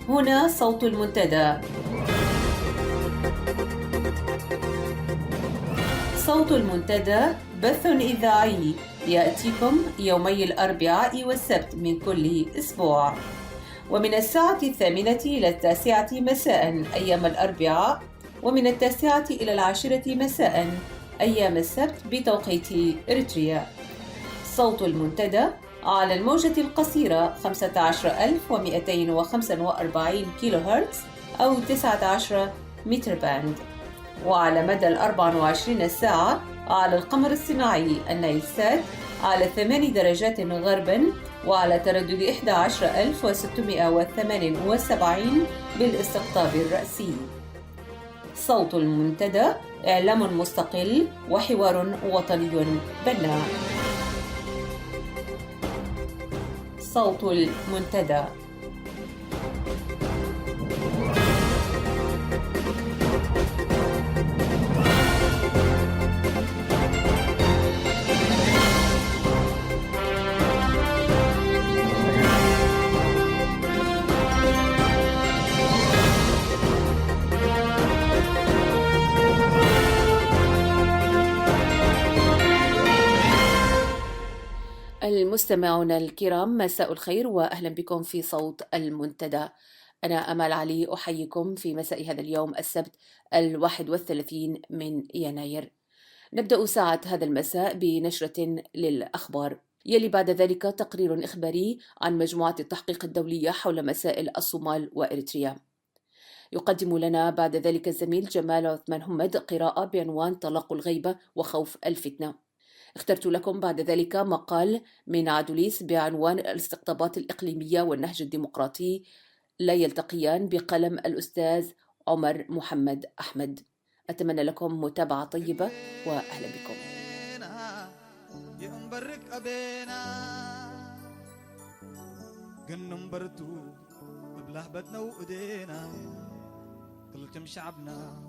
هنا صوت المنتدى. صوت المنتدى بث إذاعي يأتيكم يومي الأربعاء والسبت من كل أسبوع، ومن الساعة 8 إلى 9 مساء أيام الأربعاء، ومن 9 إلى 10 مساء أيام السبت بتوقيت إريتريا. صوت المنتدى على الموجة القصيرة 15245 كيلو هرتز أو 19 متر باند، وعلى مدى 24 ساعة على القمر الصناعي النايلسات على 8 درجات غرباً، وعلى تردد 11678 بالاستقطاب الرأسي. صوت المنتدى إعلام مستقل وحوار وطني بناء. صوت المنتدى. المستمعون الكرام، مساء الخير وأهلا بكم في صوت المنتدى. أنا أمال علي أحييكم في مساء هذا اليوم السبت 31 من يناير. نبدأ ساعة هذا المساء بنشرة للأخبار، يلي بعد ذلك تقرير إخباري عن مجموعة التحقيق الدولية حول مسائل الصومال وإريتريا. يقدم لنا بعد ذلك الزميل جمال عثمان همد قراءة بعنوان طلاق الغيبة وخوف الفتنة. اخترت لكم بعد ذلك مقال من عدوليس بعنوان الاستقطابات الإقليمية والنهج الديمقراطي لا يلتقيان، بقلم الأستاذ عمر محمد أحمد. أتمنى لكم متابعة طيبة وأهلا بكم. ينبرك أبينا قنم برتو بلهبتنا وإيدينا كلكم شعبنا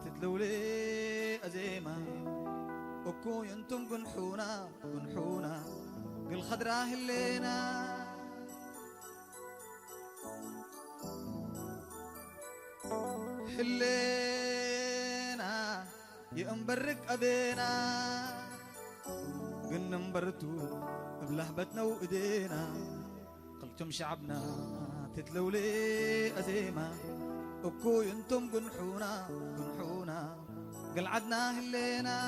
تتلولي أزيما وكو ينتم قنحونا قل خضراه اللينا حلينا ينبرك أبينا قنم برتو بلهبتنا وإيدينا قلتم شعبنا تتلولي أزيما وكو ينتم قنحونا قل عدنا هلينا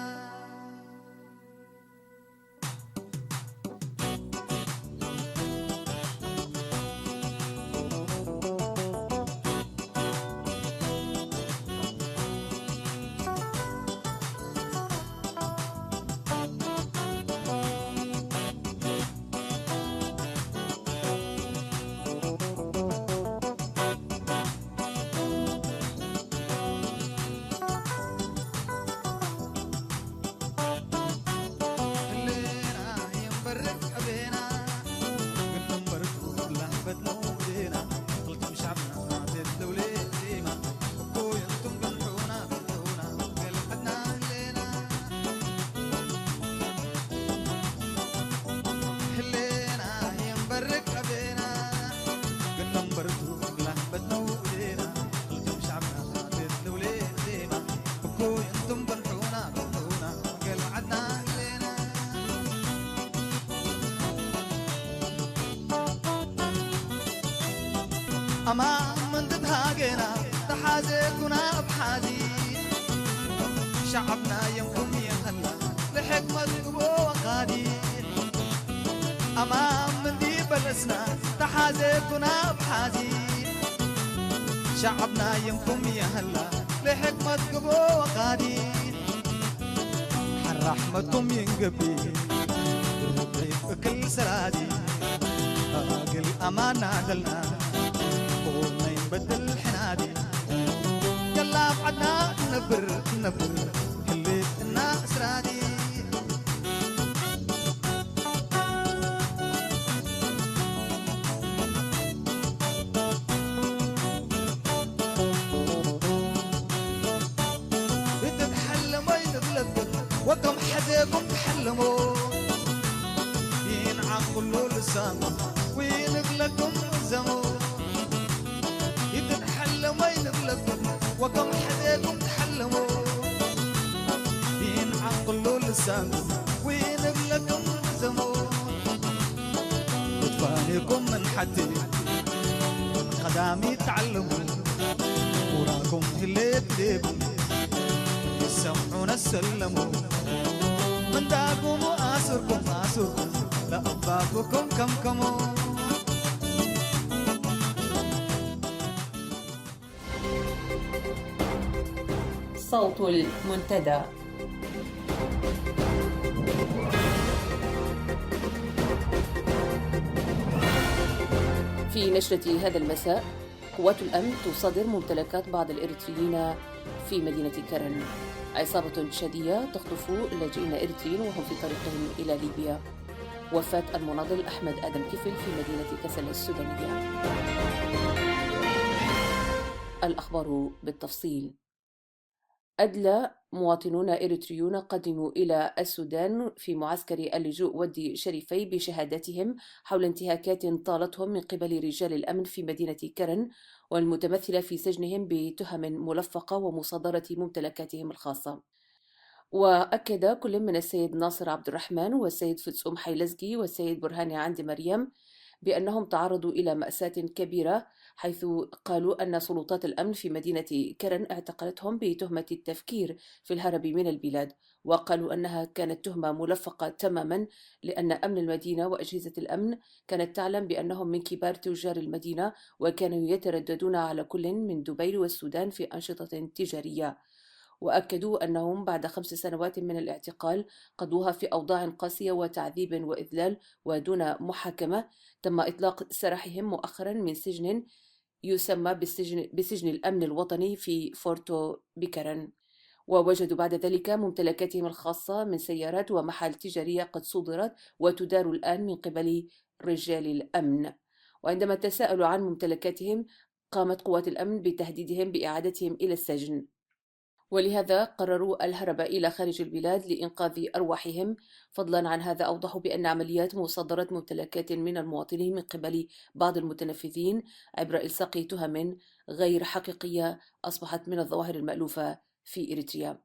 أما من تتهاجنا تحازيكنا أبحازي شعبنا يمكن يهلا لحكمة وقادي أما من دي بلسنا تحازيكنا أبحازي شعبنا يمكن يهلا لحكمة وقادي حرحمتكم ينقبي كل سرادي أقل أمانة دلنا قولنا ينبدل حنادي يلا بعدنا نبر خليت الناس رادي بتتحلموا ينغلبك وكم حديكم تحلموا ينعقلوا لسانكم وينغلكم زمو لسانكم ونبلكم زمون وتفانيكم من حدي خدامي تعلموا وراكم اللي تليبوا يسمعون السلموا من داكم وآسركم لأبابكم كمكموا. صوت المنتدى. في نشرة هذا المساء، قوات الأمن تصادر ممتلكات بعض الإريتريين في مدينة كرن. عصابة تشادية تخطف لاجئين إريتريين وهم في طريقهم إلى ليبيا. وفاة المناضل أحمد آدم كفل في مدينة كسل السودانية. الأخبار بالتفصيل. أدلى مواطنون إريتريون قدموا إلى السودان في معسكر اللجوء ودي شريفي بشهاداتهم حول انتهاكات طالتهم من قبل رجال الأمن في مدينة كرن، والمتمثلة في سجنهم بتهم ملفقة ومصادرة ممتلكاتهم الخاصة. وأكد كل من السيد ناصر عبد الرحمن والسيد فتسوم حيلزجي والسيد برهاني عند مريم بأنهم تعرضوا إلى مأساة كبيرة، حيث قالوا أن سلطات الأمن في مدينة كرن اعتقلتهم بتهمة التفكير في الهرب من البلاد، وقالوا أنها كانت تهمة ملفقة تماما، لأن أمن المدينة وأجهزة الأمن كانت تعلم بأنهم من كبار تجار المدينة، وكانوا يترددون على كل من دبي والسودان في أنشطة تجارية. وأكدوا أنهم بعد 5 سنوات من الاعتقال قضوها في أوضاع قاسية وتعذيب وإذلال ودون محاكمة. تم إطلاق سراحهم مؤخرا من سجن يسمى بسجن الأمن الوطني في فورتو بكرن، ووجدوا بعد ذلك ممتلكاتهم الخاصة من سيارات ومحال تجارية قد صدرت وتدار الآن من قبل رجال الأمن. وعندما تساءلوا عن ممتلكاتهم قامت قوات الأمن بتهديدهم بإعادتهم إلى السجن، ولهذا قرروا الهرب إلى خارج البلاد لإنقاذ أرواحهم. فضلا عن هذا، أوضحوا بأن عمليات مصادرة ممتلكات من المواطنين من قبل بعض المتنفذين عبر إلصاق تهم غير حقيقية أصبحت من الظواهر المألوفة في إريتريا.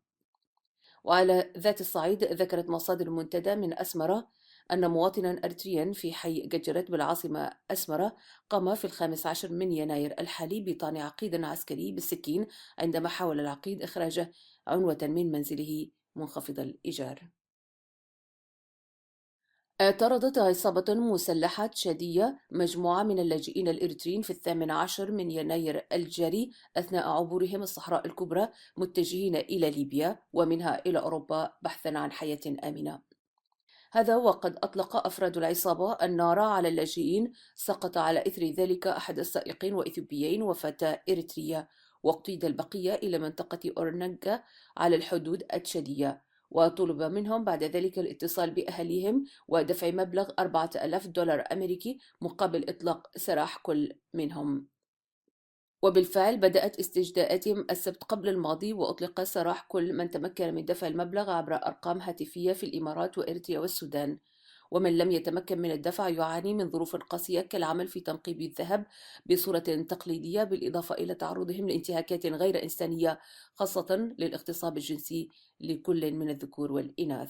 وعلى ذات الصعيد، ذكرت مصادر المنتدى من أسمرة أن مواطنا أريتريا في حي ججرت بالعاصمة أسمرة قام في 15 من يناير الحالي بطعن عقيد عسكري بالسكين عندما حاول العقيد إخراجه عنوة من منزله منخفض الإيجار. اعترضت عصابة مسلحة تشادية مجموعة من اللاجئين الإريتريين في 18 من يناير الجاري أثناء عبورهم الصحراء الكبرى متجهين إلى ليبيا ومنها إلى أوروبا بحثا عن حياة آمنة. هذا وقد أطلق أفراد العصابة النار على اللاجئين. سقط على إثر ذلك أحد السائقين وإثيوبيين وفتاة إريترية، واقتيد البقية إلى منطقة أورنجا على الحدود التشادية، وطلب منهم بعد ذلك الاتصال بأهليهم ودفع مبلغ $4000 أمريكي مقابل إطلاق سراح كل منهم. وبالفعل بدأت استجداءاتهم السبت قبل الماضي، وأطلق سراح كل من تمكن من دفع المبلغ عبر أرقام هاتفية في الإمارات وإريتريا والسودان. ومن لم يتمكن من الدفع يعاني من ظروف قاسية كالعمل في تنقيب الذهب بصورة تقليدية، بالإضافة إلى تعرضهم لانتهاكات غير إنسانية خاصة للاغتصاب الجنسي لكل من الذكور والإناث.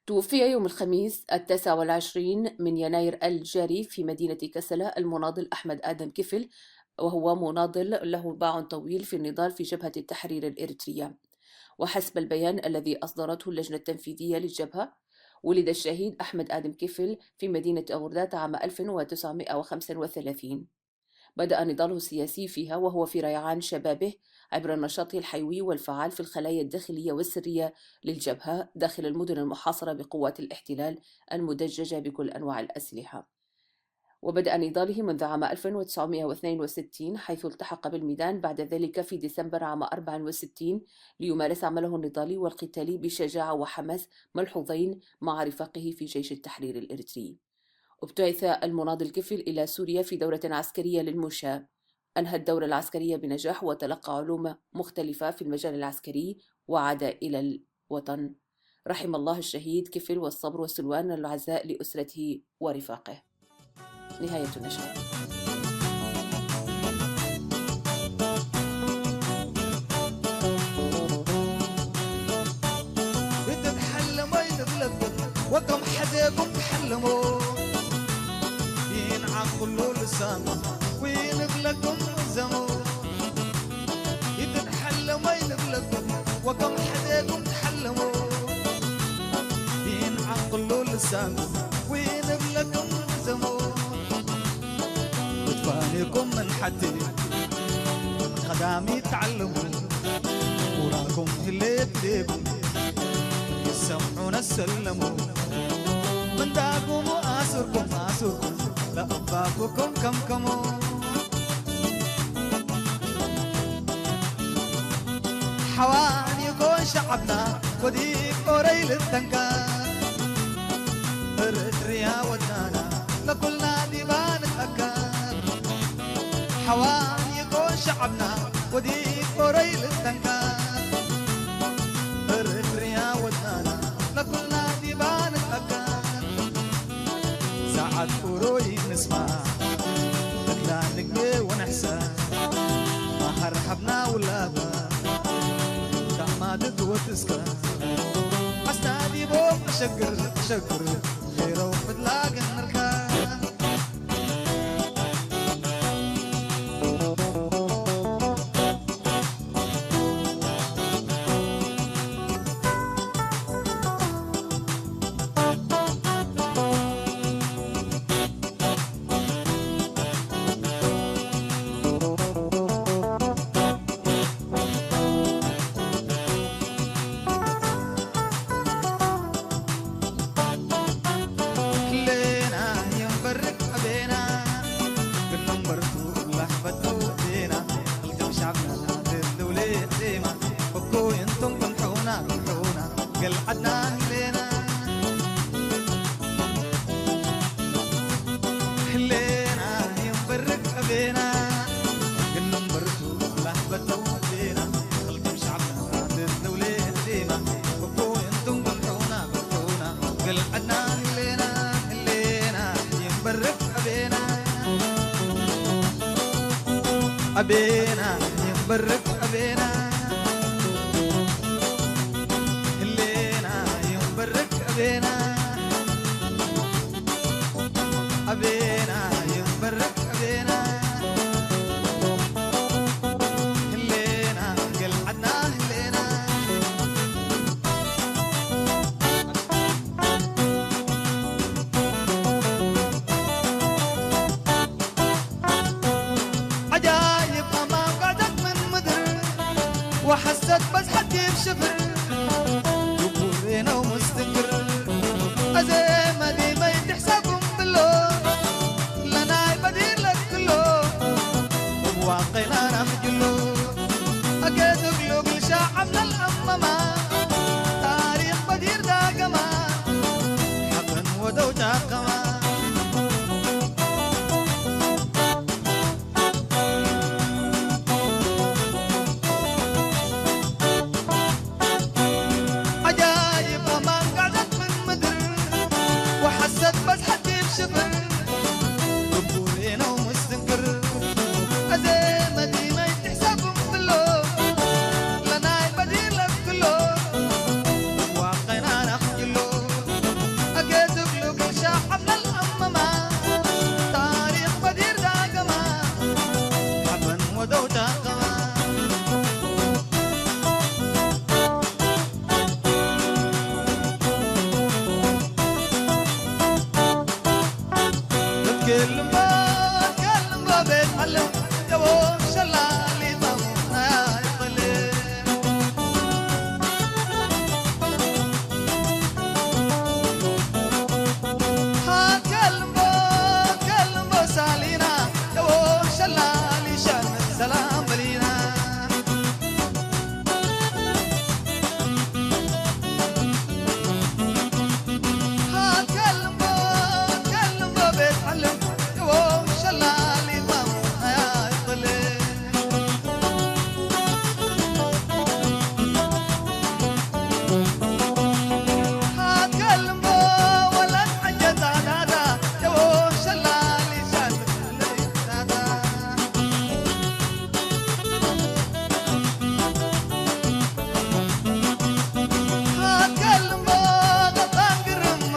توفي يوم الخميس 29 من يناير الجاري في مدينة كسلة المناضل أحمد آدم كفل، وهو مناضل له باع طويل في النضال في جبهة التحرير الإريترية. وحسب البيان الذي أصدرته اللجنة التنفيذية للجبهة، ولد الشهيد أحمد آدم كفل في مدينة أوردات عام 1935. بدأ نضاله السياسي فيها وهو في ريعان شبابه عبر نشاطه الحيوي والفعال في الخلايا الداخلية والسرية للجبهة داخل المدن المحاصرة بقوات الاحتلال المدججة بكل أنواع الأسلحة. وبدأ نضاله منذ عام 1962، حيث التحق بالميدان بعد ذلك في ديسمبر عام 64 ليمارس عمله النضالي والقتالي بشجاعة وحماس ملحوظين مع رفاقه في جيش التحرير الإريتري. ابتعث المناضل كفل إلى سوريا في دورة عسكرية للمشاة. أنهى الدورة العسكرية بنجاح وتلقى علوم مختلفة في المجال العسكري وعاد إلى الوطن. رحم الله الشهيد كفل، والصبر والسلوان العزاء لأسرته ورفاقه. نهاية النشر. وكم حديكم تحلموا ينعقلوا لسانكم وينبلكم زمو يتحلموا ينبلكم وكم حديكم تحلموا ينعقلوا لسانكم وينبلكم زمو وتفانيكم من حدي قدامي تعلموا وراكم اللي بديكم يسمعون السلموا من داكم وآسركم آسركم لأباكم كم كمو حوانيكم شعبنا وديك أوريل التنكار الريا ودنانا لكل نادي ما نتأكد حوانيكم شعبنا وديك أوريل التنكار الريا ودنانا لكل نادي ما نتأكد ساعات قروي نسمع لا نقبي ونحسن ما هرحبنا ولادا كما تدوى تسكن أستادي بوم أشكر أشكر خير وفتلاق النركان أبينا ينبرك أبينا اللينا ينبرك أبينا أبينا ينبرك أبينا اللينا قل عدنا اللينا وحست بس حد يبشفر جبورينا ومستقر أزي ما دي ما يتحسبهم بالله لنا يبدير لك كله وواقينا نخجله أكيد قلوب الشعبنا الأمما تاريخ بدير داقما حقا ودوجا قما بس حد يبشفر جبورينا ومستنكر أزي ما دي ما يتحسبهم بالله لنا يبدير لك كله واقينا نخجله أكيد قلوب شعبنا الأمما تاريخ بدير داقما حبا ودوجا قما كلمة بيتعلم يبو شلالي ضمنا يطلع ها كلمة سالينا يبو شلالي شان سلام بلينا ها كلمة بيتعلم شلالي ضمها يطلع هاتكلموا ولا حاجة دادا يو شلالي شان دادا هاتكلموا غطان قرم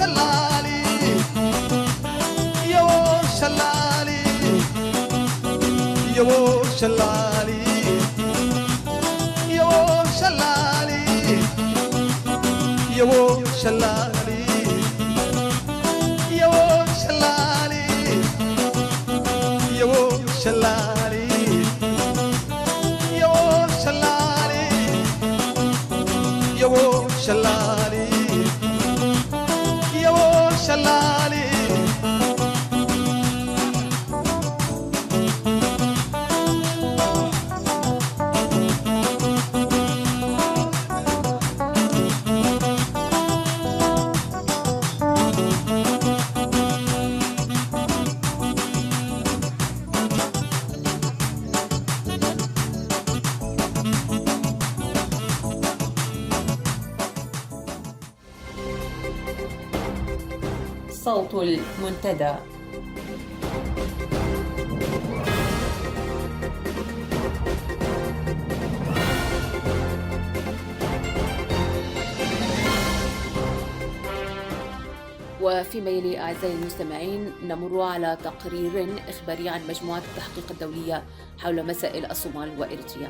شلالي يو شلالي يو شلالي يو شلالي يو شلالي يو شلالي يو شلالي يو شلالي يو شلالي يو شلالي صوت المنتدى. وفيما يلي أعزائي المستمعين نمر على تقرير إخباري عن مجموعة التحقيق الدولية حول مسائل الصومال وإريتريا.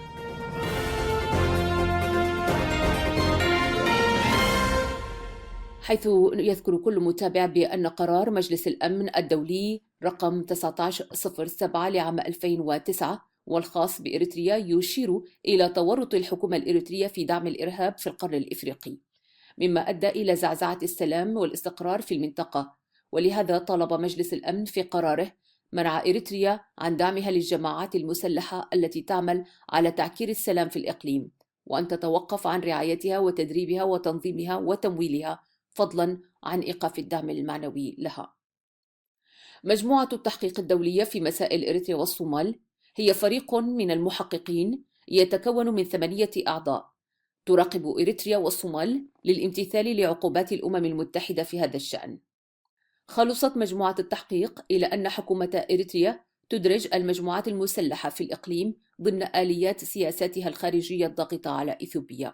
حيث يذكر كل متابع بأن قرار مجلس الأمن الدولي رقم 1907 لعام 2009 والخاص بإريتريا يشير إلى تورط الحكومة الإريترية في دعم الإرهاب في القرن الإفريقي، مما أدى إلى زعزعة السلام والاستقرار في المنطقة، ولهذا طالب مجلس الأمن في قراره منع إريتريا عن دعمها للجماعات المسلحة التي تعمل على تعكير السلام في الإقليم، وأن تتوقف عن رعايتها وتدريبها وتنظيمها وتمويلها، فضلاً عن إيقاف الدعم المعنوي لها. مجموعة التحقيق الدولية في مسائل إريتريا والصومال هي فريق من المحققين يتكون من 8 أعضاء تراقب إريتريا والصومال للامتثال لعقوبات الأمم المتحدة في هذا الشأن. خلصت مجموعة التحقيق إلى أن حكومة إريتريا تدرج المجموعات المسلحة في الإقليم ضمن آليات سياساتها الخارجية الضاغطة على إثيوبيا،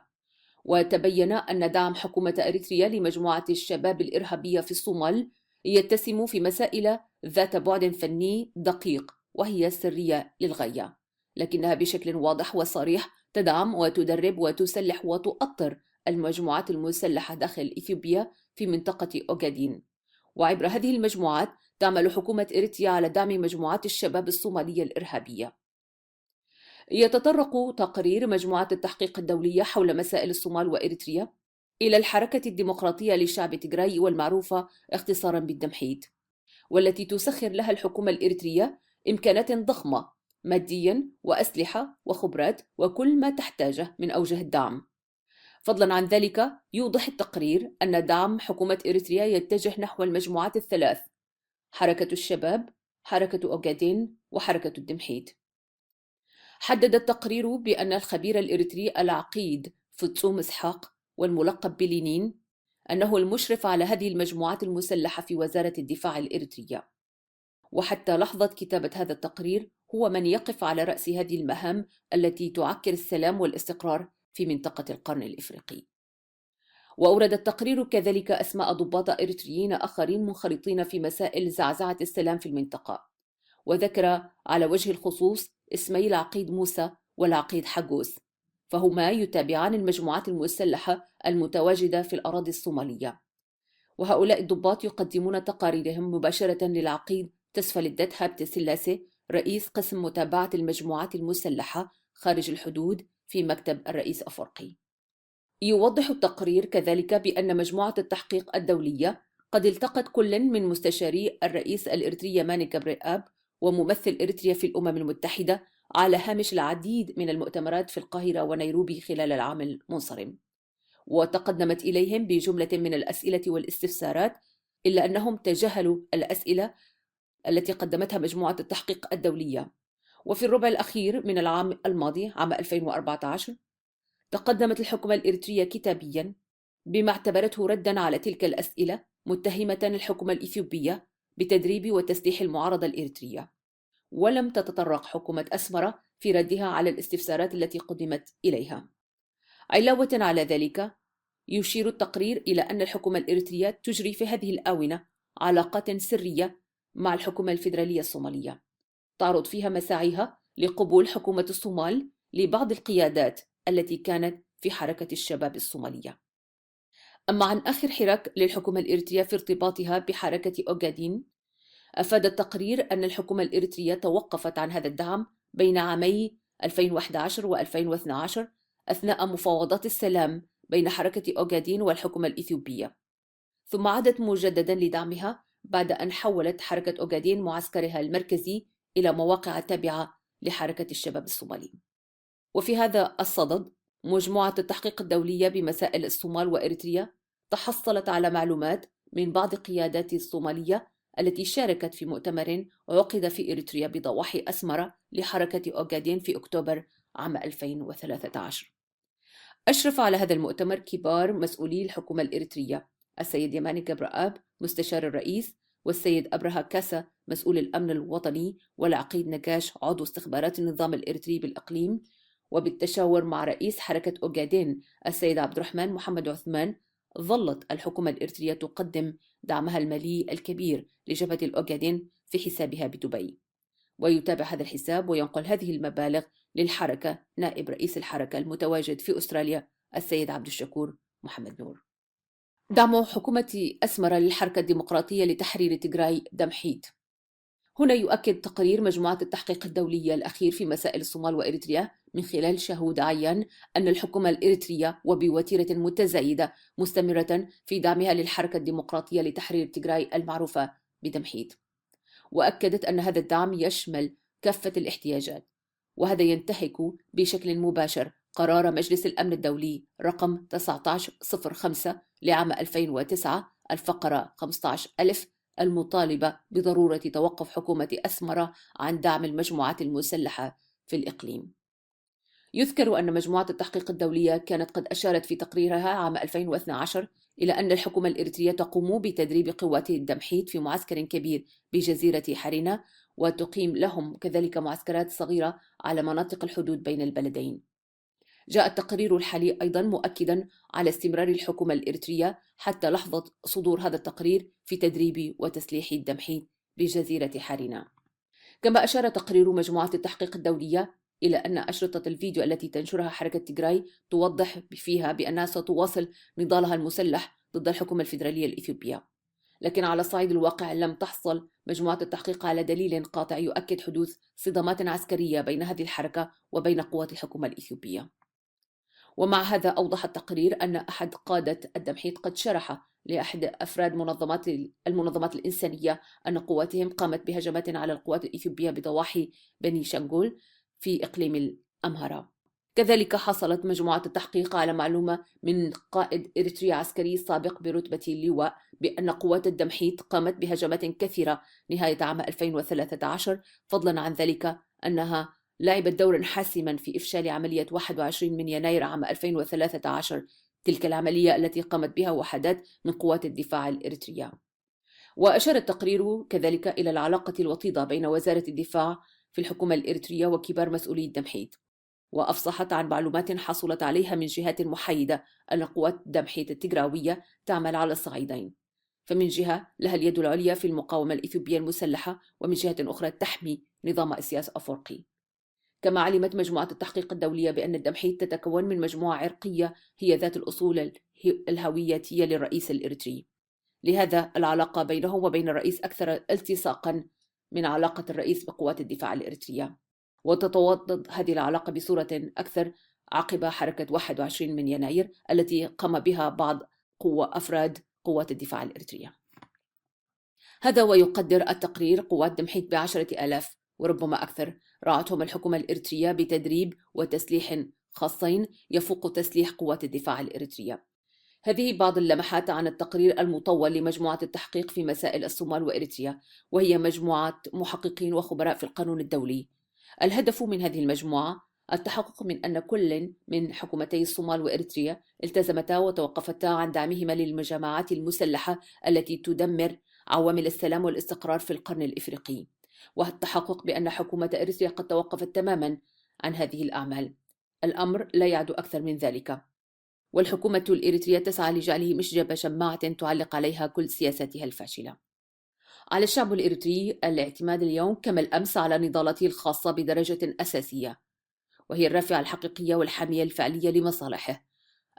وتبين أن دعم حكومة إريتريا لمجموعة الشباب الإرهابية في الصومال يتسم في مسائل ذات بعد فني دقيق وهي سرية للغاية، لكنها بشكل واضح وصريح تدعم وتدرب وتسلح وتؤطر المجموعات المسلحة داخل إثيوبيا في منطقة أوغادين. وعبر هذه المجموعات تعمل حكومة إريتريا على دعم مجموعات الشباب الصومالية الإرهابية. يتطرق تقرير مجموعة التحقيق الدولية حول مسائل الصومال وإريتريا إلى الحركة الديمقراطية لشعب تيغراي والمعروفة اختصاراً بالدمحيد، والتي تسخر لها الحكومة الإريترية إمكانات ضخمة مادياً وأسلحة وخبرات وكل ما تحتاجه من أوجه الدعم. فضلاً عن ذلك يوضح التقرير أن دعم حكومة إريتريا يتجه نحو المجموعات الثلاث: حركة الشباب، حركة أوغادين، وحركة الدمحيد. حدد التقرير بأن الخبير الإريتري العقيد فتسوم إسحاق والملقب بلينين أنه المشرف على هذه المجموعات المسلحة في وزارة الدفاع الإريترية، وحتى لحظة كتابة هذا التقرير هو من يقف على رأس هذه المهام التي تعكر السلام والاستقرار في منطقة القرن الإفريقي. وأورد التقرير كذلك أسماء ضباط إريتريين آخرين منخرطين في مسائل زعزعة السلام في المنطقة، وذكر على وجه الخصوص اسمي العقيد موسى والعقيد حجوس، فهما يتابعان المجموعات المسلحة المتواجدة في الأراضي الصومالية. وهؤلاء الضباط يقدمون تقاريرهم مباشرة للعقيد تسفل الدت هابت سلاسي رئيس قسم متابعة المجموعات المسلحة خارج الحدود في مكتب الرئيس أفرقي. يوضح التقرير كذلك بأن مجموعة التحقيق الدولية قد التقت كل من مستشاري الرئيس الإريتري ماني كبريآب وممثل إريتريا في الأمم المتحدة على هامش العديد من المؤتمرات في القاهرة ونيروبي خلال العام المنصرم، وتقدمت إليهم بجملة من الأسئلة والاستفسارات، إلا أنهم تجاهلوا الأسئلة التي قدمتها مجموعة التحقيق الدولية. وفي الربع الأخير من العام الماضي عام 2014 تقدمت الحكومة الإريترية كتابياً بما اعتبرته رداً على تلك الأسئلة، متهمة الحكومة الإثيوبية بتدريب وتسليح المعارضة الإريترية، ولم تتطرق حكومة أسمرة في ردها على الاستفسارات التي قدمت إليها. علاوة على ذلك، يشير التقرير إلى أن الحكومة الإريترية تجري في هذه الآونة علاقات سرية مع الحكومة الفيدرالية الصومالية، تعرض فيها مساعيها لقبول حكومة الصومال لبعض القيادات التي كانت في حركة الشباب الصومالية. أما عن آخر حراك للحكومة الإريترية في ارتباطها بحركة أوغادين، أفاد التقرير أن الحكومة الإريترية توقفت عن هذا الدعم بين عامي 2011 و2012 أثناء مفاوضات السلام بين حركة أوغادين والحكومة الإثيوبية، ثم عادت مجددا لدعمها بعد أن حولت حركة أوغادين معسكرها المركزي إلى مواقع تابعة لحركة الشباب الصومالي. وفي هذا الصدد، مجموعة التحقيق الدولية بمسائل الصومال وإريتريا تحصلت على معلومات من بعض قيادات الصومالية التي شاركت في مؤتمر عقد في إريتريا بضواحي أسمرة لحركة أوغادين في أكتوبر عام 2013. أشرف على هذا المؤتمر كبار مسؤولي الحكومة الإريترية، السيد يماني جبرآب مستشار الرئيس، والسيد أبرها كاسا مسؤول الأمن الوطني، والعقيد نجاش عضو استخبارات النظام الإريتري بالإقليم، وبالتشاور مع رئيس حركة أوغادين السيد عبد الرحمن محمد عثمان. ظلت الحكومة الإريترية تقدم دعمها المالي الكبير لجبهة الأوغادين في حسابها بدبي، ويتابع هذا الحساب وينقل هذه المبالغ للحركة نائب رئيس الحركة المتواجد في أستراليا السيد عبد الشكور محمد نور. دعم حكومة أسمرة للحركة الديمقراطية لتحرير تيغراي دمحيت. هنا يؤكد تقرير مجموعة التحقيق الدولية الأخير في مسائل الصومال وإريتريا من خلال شهود عيان أن الحكومة الإريترية وبوتيرة متزايدة مستمرة في دعمها للحركة الديمقراطية لتحرير تيغراي المعروفة بدمحيت، وأكدت أن هذا الدعم يشمل كافة الاحتياجات، وهذا ينتهك بشكل مباشر قرار مجلس الأمن الدولي رقم 1905 لعام 2009 الفقرة 15,000 المطالبة بضرورة توقف حكومة أسمرة عن دعم المجموعات المسلحة في الإقليم. يذكر أن مجموعة التحقيق الدولية كانت قد أشارت في تقريرها عام 2012 إلى أن الحكومة الإريترية تقوم بتدريب قوات الدمحيت في معسكر كبير بجزيرة حرينة، وتقيم لهم كذلك معسكرات صغيرة على مناطق الحدود بين البلدين. جاء التقرير الحالي أيضا مؤكدا على استمرار الحكومة الإريترية حتى لحظة صدور هذا التقرير في تدريب وتسليح الدمحيت بجزيرة حرينة. كما أشار تقرير مجموعة التحقيق الدولية إلى أن أشرطة الفيديو التي تنشرها حركة تيغراي توضح فيها بأنها ستواصل نضالها المسلح ضد الحكومة الفيدرالية الإثيوبية، لكن على الصعيد الواقع لم تحصل مجموعة التحقيق على دليل قاطع يؤكد حدوث صدامات عسكرية بين هذه الحركة وبين قوات الحكومة الإثيوبية. ومع هذا أوضح التقرير أن أحد قادة الدمحيت قد شرح لأحد أفراد المنظمات الإنسانية أن قواتهم قامت بهجمات على القوات الإثيوبية بضواحي بني شنغول في إقليم الأمهرة. كذلك حصلت مجموعة التحقيق على معلومة من قائد إريتريا عسكري سابق برتبة اللواء بأن قوات الدمحيت قامت بهجمات كثيرة نهاية عام 2013، فضلا عن ذلك أنها لعبت دورا حاسما في إفشال عملية 21 من يناير عام 2013، تلك العملية التي قامت بها وحدات من قوات الدفاع الإريترية. وأشار التقرير كذلك إلى العلاقة الوطيدة بين وزارة الدفاع في الحكومة الإريترية وكبار مسؤولي الدمحيت، وأفصحت عن معلومات حصلت عليها من جهات محايدة أن قوات دمحيت التيغراوية تعمل على الصعيدين، فمن جهة لها اليد العليا في المقاومة الإثيوبية المسلحة، ومن جهة أخرى تحمي نظام إسياس أفورقي. كما علمت مجموعة التحقيق الدولية بأن الدمحيت تتكون من مجموعة عرقية هي ذات الأصول الهويتية للرئيس الإريتري، لهذا العلاقة بينهم وبين الرئيس أكثر التصاقا من علاقة الرئيس بقوات الدفاع الإريترية، وتتوضد هذه العلاقة بصورة أكثر عقب حركة 21 من يناير التي قام بها بعض أفراد قوات الدفاع الإريترية. هذا ويقدر التقرير قوات دمحيت ب10,000 وربما أكثر رعتهم الحكومة الإريترية بتدريب وتسليح خاصين يفوق تسليح قوات الدفاع الإريترية. هذه بعض اللمحات عن التقرير المطول لمجموعة التحقيق في مسائل الصومال وإريتريا، وهي مجموعة محققين وخبراء في القانون الدولي. الهدف من هذه المجموعة التحقق من أن كل من حكومتي الصومال وإريتريا التزمتا وتوقفتا عن دعمهما للجماعات المسلحة التي تدمر عوامل السلام والاستقرار في القرن الإفريقي، والتحقق بأن حكومة إريتريا قد توقفت تماما عن هذه الأعمال. الأمر لا يعد أكثر من ذلك، والحكومة الإريترية تسعى لجعله مشجب شماعة تعلق عليها كل سياساتها الفاشلة. على الشعب الإريتري الاعتماد اليوم كما الأمس على نضالته الخاصة بدرجة أساسية، وهي الرافعة الحقيقية والحامية الفعلية لمصالحه.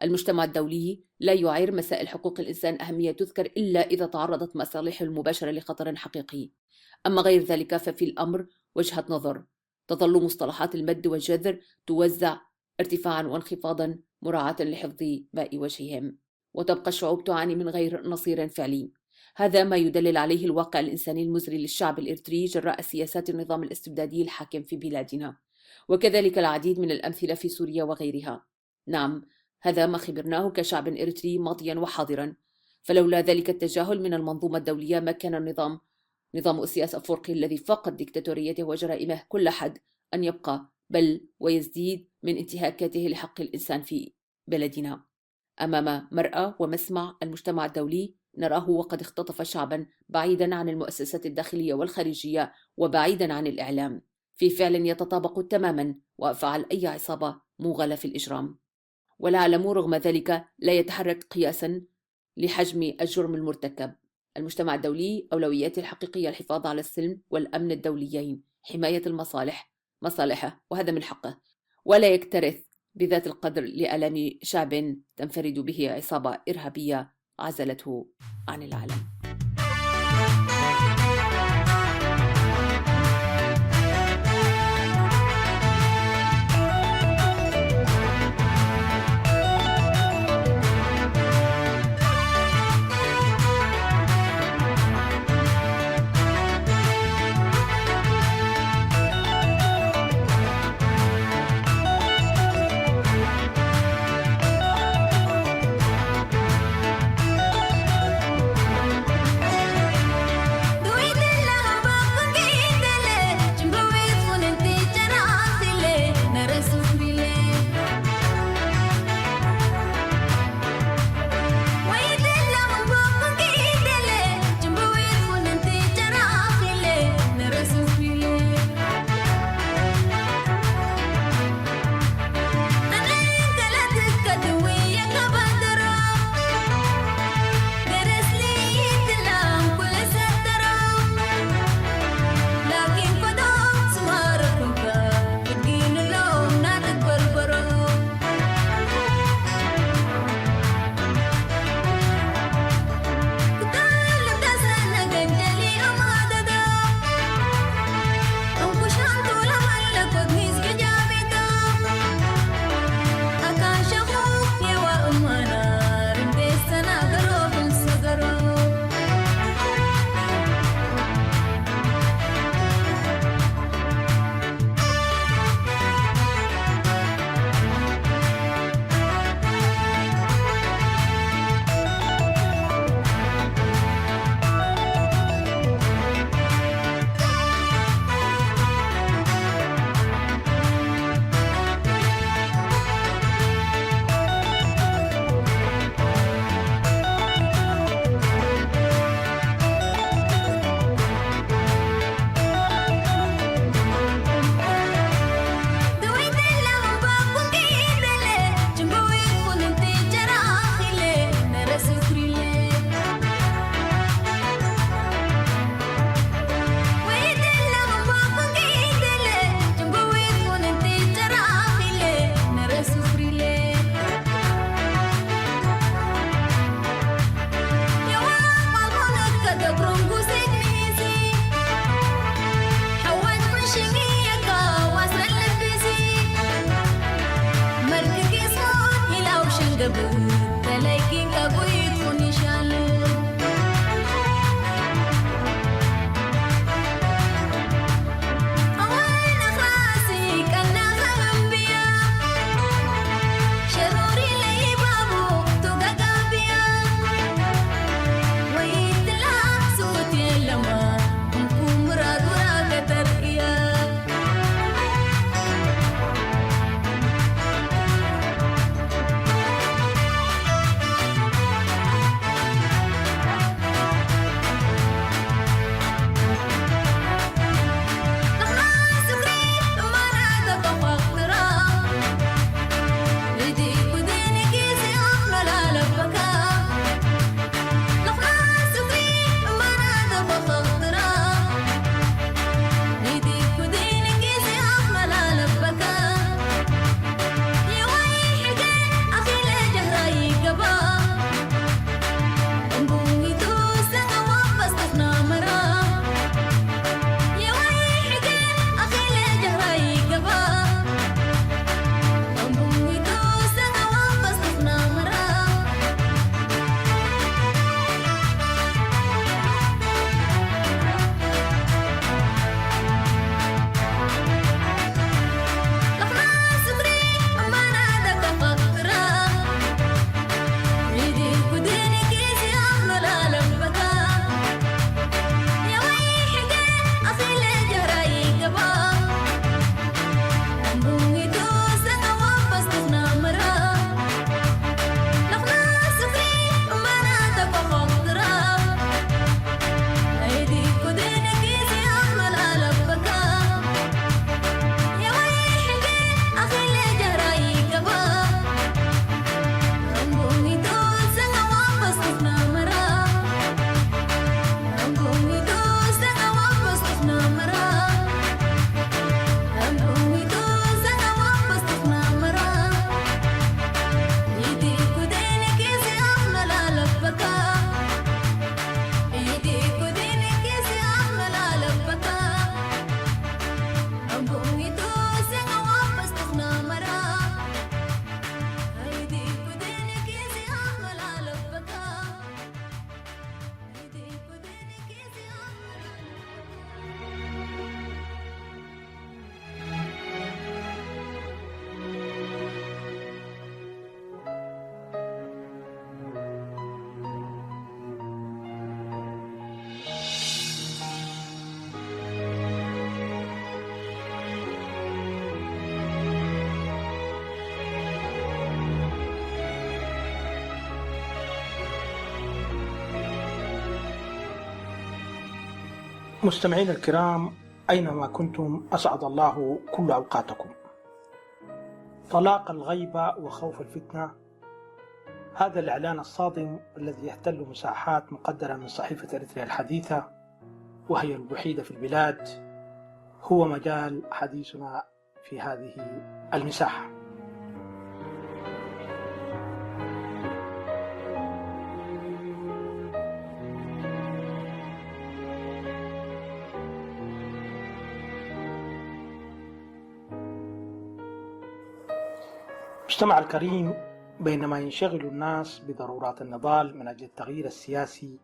المجتمع الدولي لا يعير مسائل حقوق الإنسان أهمية تذكر إلا إذا تعرضت مصالحه المباشرة لخطر حقيقي، أما غير ذلك ففي الأمر وجهة نظر. تظل مصطلحات المد والجذر توزع ارتفاعا وانخفاضا مراعاة لحفظ ماء وجههم، وتبقى الشعوب تعاني من غير نصير فعلي. هذا ما يدلل عليه الواقع الإنساني المزري للشعب الإريتري جراء سياسات النظام الاستبدادي الحاكم في بلادنا، وكذلك العديد من الأمثلة في سوريا وغيرها. نعم، هذا ما خبرناه كشعب إريتري ماضيا وحاضرا، فلولا ذلك التجاهل من المنظومة الدولية ما كان نظام أسياس أفورقي الذي فاقت ديكتاتوريته وجرائمه كل حد أن يبقى، بل ويزديد من انتهاكاته لحق الإنسان في بلدنا. أمام مرأى ومسمع المجتمع الدولي نراه وقد اختطف شعبا بعيدا عن المؤسسات الداخلية والخارجية وبعيدا عن الإعلام، في فعل يتطابق تماما وأفعال أي عصابة موغلة في الإجرام. والعالم رغم ذلك لا يتحرك قياسا لحجم الجرم المرتكب. المجتمع الدولي أولوياته الحقيقية الحفاظ على السلم والأمن الدوليين، حماية مصالحه، وهذا من حقه، ولا يكترث بذات القدر لآلام شعب تنفرد به عصابة إرهابية عزلته عن العالم. مستمعين الكرام، أينما كنتم أسعد الله كل أوقاتكم. طلاق الغيبة وخوف الفتنة، هذا الإعلان الصادم الذي يحتل مساحات مقدرة من صحيفة إريتريا الحديثة وهي الوحيدة في البلاد، هو مجال حديثنا في هذه المساحة. مجتمع الكريم، بينما ينشغل الناس بضرورات النضال من أجل التغيير السياسي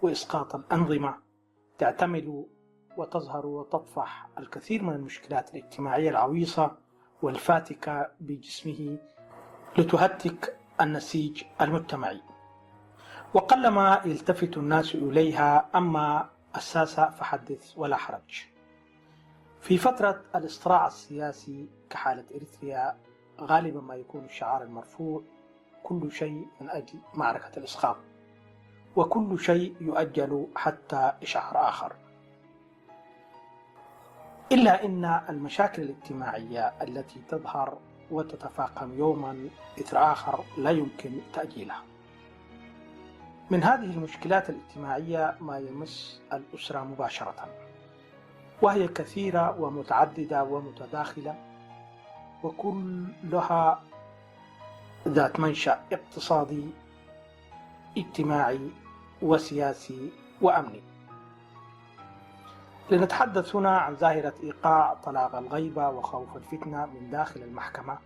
وإسقاط الأنظمة، تعتمل وتظهر وتطفح الكثير من المشكلات الاجتماعية العويصة والفاتكة بجسمه لتهتك النسيج المجتمعي، وقلما يلتفت الناس إليها. أما الساسة فحدث ولا حرج. في فترة الاصطراع السياسي كحالة إريتريا، غالبا ما يكون الشعار المرفوع كل شيء من أجل معركة الإسقاط، وكل شيء يؤجل حتى إشعار آخر. إلا أن المشاكل الاجتماعية التي تظهر وتتفاقم يوما إثر آخر لا يمكن تأجيلها. من هذه المشكلات الاجتماعية ما يمس الأسرة مباشرة، وهي كثيرة ومتعددة ومتداخلة، وكلها ذات منشأ اقتصادي اجتماعي وسياسي وأمني. لنتحدث هنا عن ظاهرة إيقاع طلاق الغيبة وخوف الفتنة من داخل المحكمة،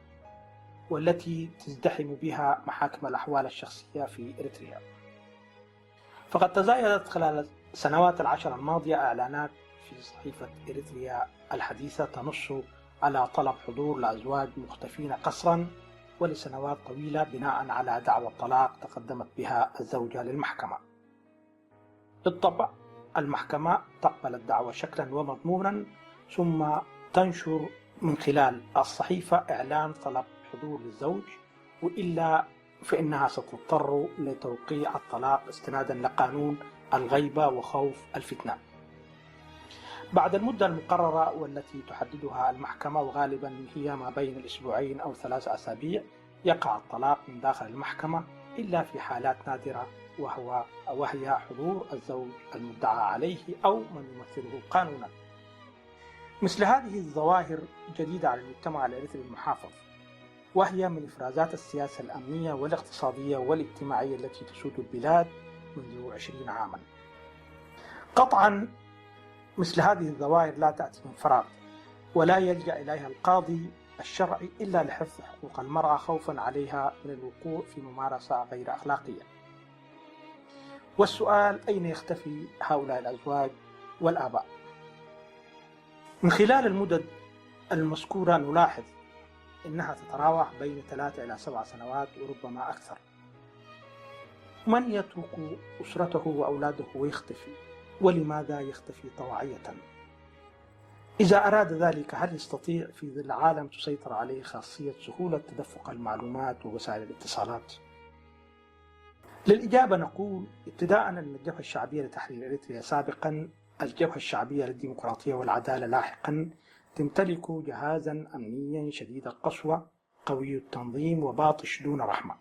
والتي تزدحم بها محاكم الأحوال الشخصية في إريتريا. فقد تزايدت خلال السنوات العشر الماضية إعلانات في صحيفة إريتريا الحديثة تنص على طلب حضور لأزواج مختفين قسرا ولسنوات طويلة بناء على دعوى الطلاق تقدمت بها الزوجة للمحكمة. بالطبع المحكمة تقبل الدعوى شكلا ومضمونا، ثم تنشر من خلال الصحيفة إعلان طلب حضور للزوج، وإلا فإنها ستضطر لتوقيع الطلاق استنادا لقانون الغيبة وخوف الفتنة. بعد المدة المقررة والتي تحددها المحكمة، وغالبا هي ما بين الأسبوعين أو 3 أسابيع، يقع الطلاق من داخل المحكمة، إلا في حالات نادرة وهي حضور الزوج المدعى عليه أو من يمثله قانونا. مثل هذه الظواهر جديدة على المجتمع الإريتري المحافظ، وهي من إفرازات السياسة الأمنية والاقتصادية والاجتماعية التي تسود البلاد منذ 20 عاما. قطعا مثل هذه الظواهر لا تأتي من فراغ، ولا يلجأ إليها القاضي الشرعي إلا لحفظ حقوق المرأة خوفا عليها من الوقوع في ممارسة غير أخلاقية. والسؤال: أين يختفي هؤلاء الأزواج والآباء؟ من خلال المدد المذكورة نلاحظ إنها تتراوح بين 3 إلى 7 سنوات وربما أكثر. من يترك أسرته وأولاده ويختفي؟ ولماذا يختفي طواعية؟ إذا أراد ذلك، هل يستطيع في ظل عالم تسيطر عليه خاصية سهولة تدفق المعلومات ووسائل الاتصالات؟ للإجابة نقول: ابتداء أن الجبهة الشعبية لتحرير إريتريا سابقا، الجبهة الشعبية للديمقراطية والعدالة لاحقا، تمتلك جهازا أمنيا شديد القسوة قوي التنظيم وباطش دون رحمة.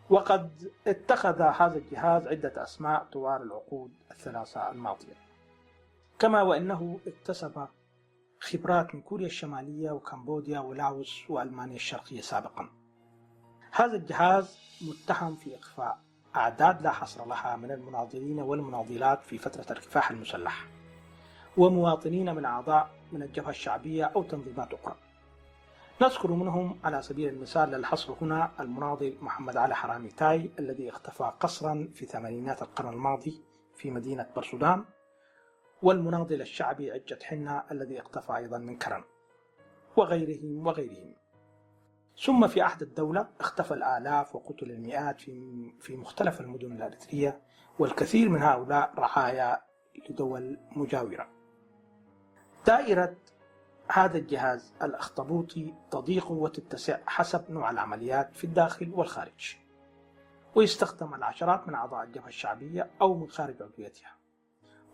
وقد اتخذ هذا الجهاز عدة أسماء طوال العقود ال3 الماضية، كما وأنه اكتسب خبرات من كوريا الشمالية وكمبوديا ولاوس وألمانيا الشرقية سابقا. هذا الجهاز متهم في إخفاء أعداد لا حصر لها من المناضلين والمناضلات في فترة الكفاح المسلح، ومواطنين من أعضاء من الجبهة الشعبية أو تنظيمات أخرى. نذكر منهم على سبيل المثال للحصر هنا المناضل محمد علي حرامي تاي الذي اختفى قسرا في 80 القرن الماضي في مدينة برسودان، والمناضل الشعبي عجة حنة الذي اختفى أيضا من كرن، وغيرهم. ثم في عهد الدولة اختفى الآلاف وقتل المئات في مختلف المدن الإريترية، والكثير من هؤلاء رعايا لدول مجاورة. دائرة هذا الجهاز الأخطبوطي تضيق وتتسع حسب نوع العمليات في الداخل والخارج، ويستخدم العشرات من أعضاء الجبهة الشعبية أو من خارج عضويتها،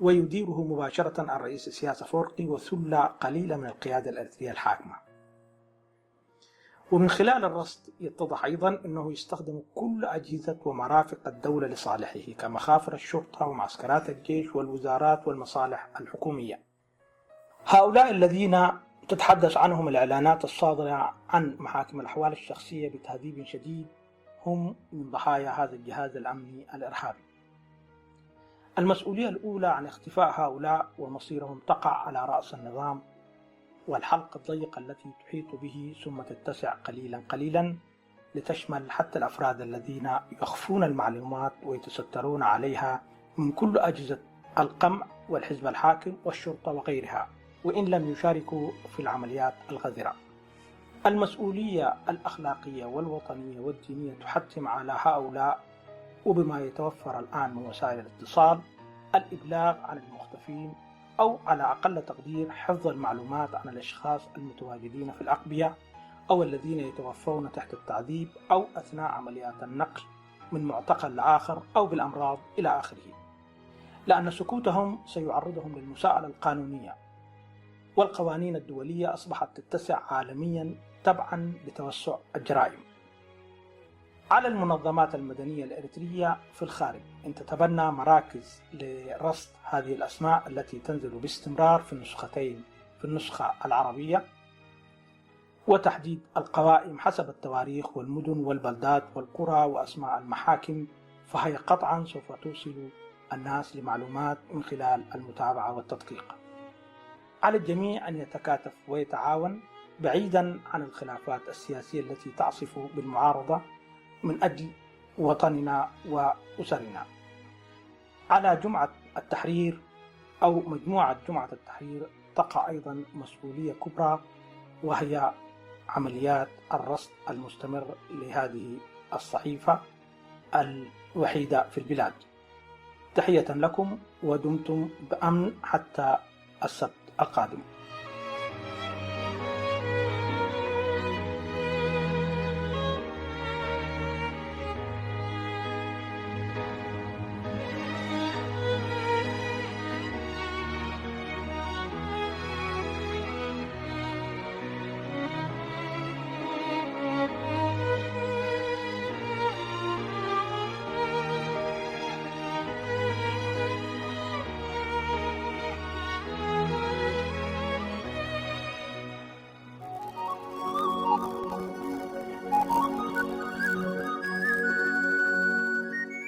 ويديره مباشرة الرئيس إسياس أفورقي وثلة قليلة من القيادة الإريترية الحاكمة. ومن خلال الرصد يتضح أيضا أنه يستخدم كل أجهزة ومرافق الدولة لصالحه كمخافر الشرطة ومعسكرات الجيش والوزارات والمصالح الحكومية. هؤلاء الذين تتحدث عنهم الإعلانات الصادرة عن محاكم الأحوال الشخصية بتهذيب شديد هم من ضحايا هذا الجهاز الأمني الإرهابي. المسؤولية الأولى عن اختفاء هؤلاء ومصيرهم تقع على رأس النظام والحلقة الضيقة التي تحيط به ثم تتسع قليلا قليلا لتشمل حتى الأفراد الذين يخفون المعلومات ويتسترون عليها من كل أجهزة القمع والحزب الحاكم والشرطة وغيرها، وإن لم يشاركوا في العمليات الغذرة. المسؤولية الأخلاقية والوطنية والدينية تحتم على هؤلاء وبما يتوفر الآن من وسائل الاتصال الإبلاغ عن المختفين أو على أقل تقدير حفظ المعلومات عن الأشخاص المتواجدين في الأقبية أو الذين يتوفون تحت التعذيب أو أثناء عمليات النقل من معتقل لآخر أو بالأمراض إلى آخره، لأن سكوتهم سيعرضهم للمساءلة القانونية. والقوانين الدولية أصبحت تتسع عالميا تبعا لتوسع الجرائم. على المنظمات المدنية الإريترية في الخارج أن تتبنى مراكز لرصد هذه الأسماء التي تنزل باستمرار في النسختين، في النسخة العربية، وتحديد القوائم حسب التواريخ والمدن والبلدات والقرى وأسماء المحاكم، فهي قطعا سوف توصل الناس لمعلومات من خلال المتابعة والتدقيق. على الجميع أن يتكاتف ويتعاون بعيدا عن الخلافات السياسية التي تعصف بالمعارضة من أجل وطننا وأسرنا. على جمعة التحرير أو مجموعة جمعة التحرير تقع أيضا مسؤولية كبرى، وهي عمليات الرصد المستمر لهذه الصحيفة الوحيدة في البلاد. تحية لكم ودمتم بأمن حتى السبت القادم.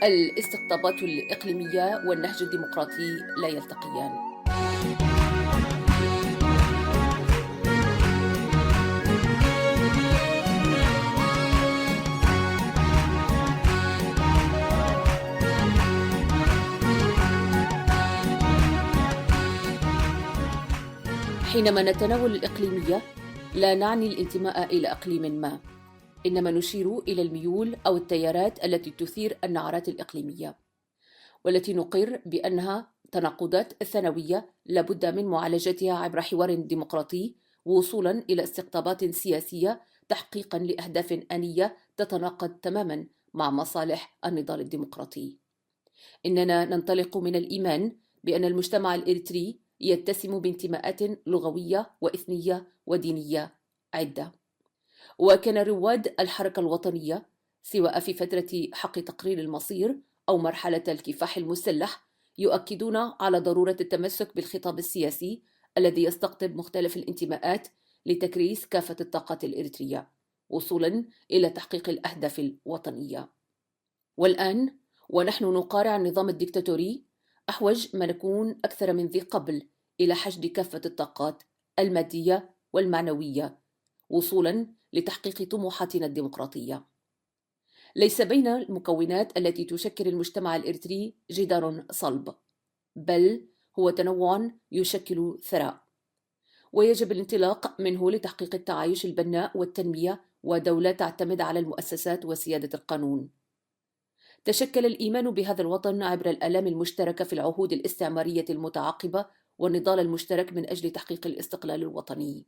الاستقطابات الإقليمية والنهج الديمقراطي لا يلتقيان. حينما نتناول الإقليمية لا نعني الانتماء إلى إقليم ما، إنما نشير إلى الميول أو التيارات التي تثير النعرات الإقليمية، والتي نقر بأنها تناقضات ثانوية لابد من معالجتها عبر حوار ديمقراطي وصولا إلى استقطابات سياسية تحقيقا لأهداف آنية تتناقض تماما مع مصالح النضال الديمقراطي. إننا ننطلق من الإيمان بأن المجتمع الإريتري يتسم بانتماءات لغوية وإثنية ودينية عدة، وكان رواد الحركة الوطنية سواء في فترة حق تقرير المصير أو مرحلة الكفاح المسلح يؤكدون على ضرورة التمسك بالخطاب السياسي الذي يستقطب مختلف الانتماءات لتكريس كافة الطاقات الإريترية وصولا إلى تحقيق الأهداف الوطنية. والآن ونحن نقارع النظام الديكتاتوري أحوج ما نكون أكثر من ذي قبل إلى حشد كافة الطاقات المادية والمعنوية وصولا لتحقيق طموحاتنا الديمقراطية. ليس بين المكونات التي تشكل المجتمع الإريتري جدار صلب، بل هو تنوع يشكل ثراء، ويجب الانطلاق منه لتحقيق التعايش البناء والتنمية ودولة تعتمد على المؤسسات وسيادة القانون. تشكل الإيمان بهذا الوطن عبر الآلام المشتركة في العهود الاستعمارية المتعاقبة والنضال المشترك من أجل تحقيق الاستقلال الوطني.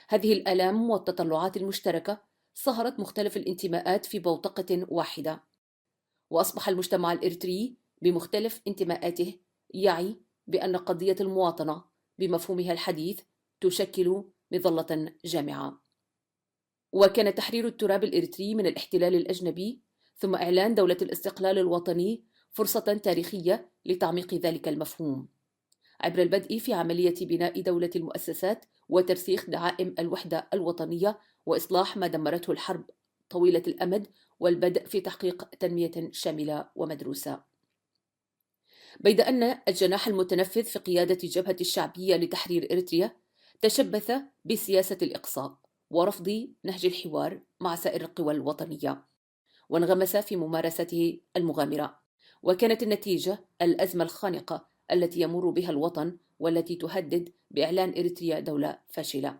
هذه الآلام والتطلعات المشتركة صهرت مختلف الانتماءات في بوتقة واحدة، وأصبح المجتمع الإريتري بمختلف انتماءاته يعي بأن قضية المواطنة بمفهومها الحديث تشكل مظلة جامعة. وكان تحرير التراب الإريتري من الاحتلال الأجنبي ثم إعلان دولة الاستقلال الوطني فرصة تاريخية لتعميق ذلك المفهوم عبر البدء في عملية بناء دولة المؤسسات وترسيخ دعائم الوحدة الوطنية وإصلاح ما دمرته الحرب طويلة الأمد والبدء في تحقيق تنمية شاملة ومدروسة. بيد أن الجناح المتنفذ في قيادة الجبهة الشعبية لتحرير إريتريا تشبث بسياسة الإقصاء ورفض نهج الحوار مع سائر القوى الوطنية، وانغمس في ممارسته المغامرة، وكانت النتيجة الأزمة الخانقة التي يمر بها الوطن والتي تهدد بإعلان إريتريا دولة فاشلة.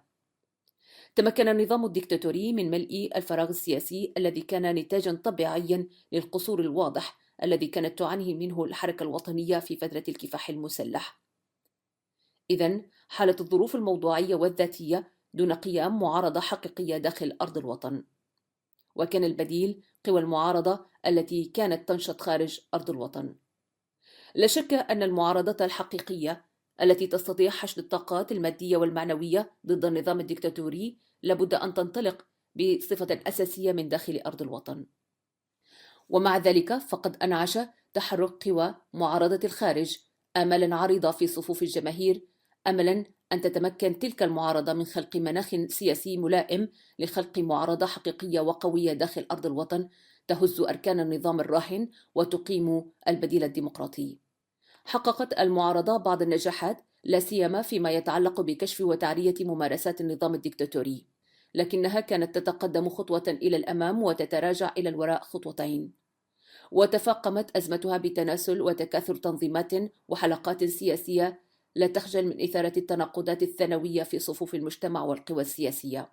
تمكن النظام الديكتاتوري من ملء الفراغ السياسي الذي كان نتاجا طبيعيا للقصور الواضح الذي كانت تعاني منه الحركة الوطنية في فترة الكفاح المسلح. إذن حالت الظروف الموضوعية والذاتية دون قيام معارضة حقيقية داخل أرض الوطن، وكان البديل قوى المعارضة التي كانت تنشط خارج أرض الوطن. لا شك أن المعارضة الحقيقية التي تستطيع حشد الطاقات المادية والمعنوية ضد النظام الديكتاتوري لابد أن تنطلق بصفة أساسية من داخل أرض الوطن. ومع ذلك فقد أنعش تحرك قوى معارضة الخارج آمالا عريضة في صفوف الجماهير، أملا أن تتمكن تلك المعارضة من خلق مناخ سياسي ملائم لخلق معارضة حقيقية وقوية داخل أرض الوطن تهز أركان النظام الراهن وتقيم البديل الديمقراطي. حققت المعارضة بعض النجاحات لا سيما فيما يتعلق بكشف وتعرية ممارسات النظام الديكتاتوري، لكنها كانت تتقدم خطوة إلى الأمام وتتراجع إلى الوراء خطوتين. وتفاقمت أزمتها بتناسل وتكاثر تنظيمات وحلقات سياسية لا تخجل من إثارة التناقضات الثانوية في صفوف المجتمع والقوى السياسية.